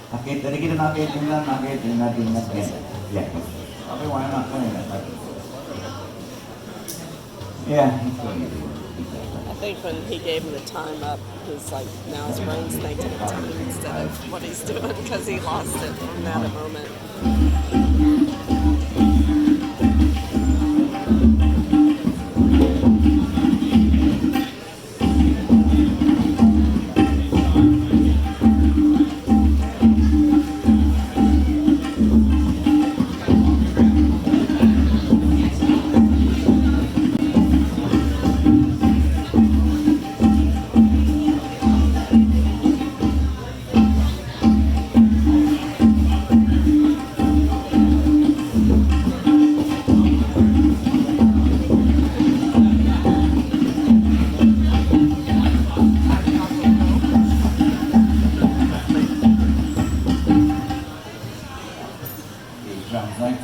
Nakit, tadi kita nakit, tinggal nakit, ya. Tapi why not? Yeah. I think when he gave him the time up, he's like, now his brain's thinking of time instead of what he's doing because he lost it from that moment. Translate.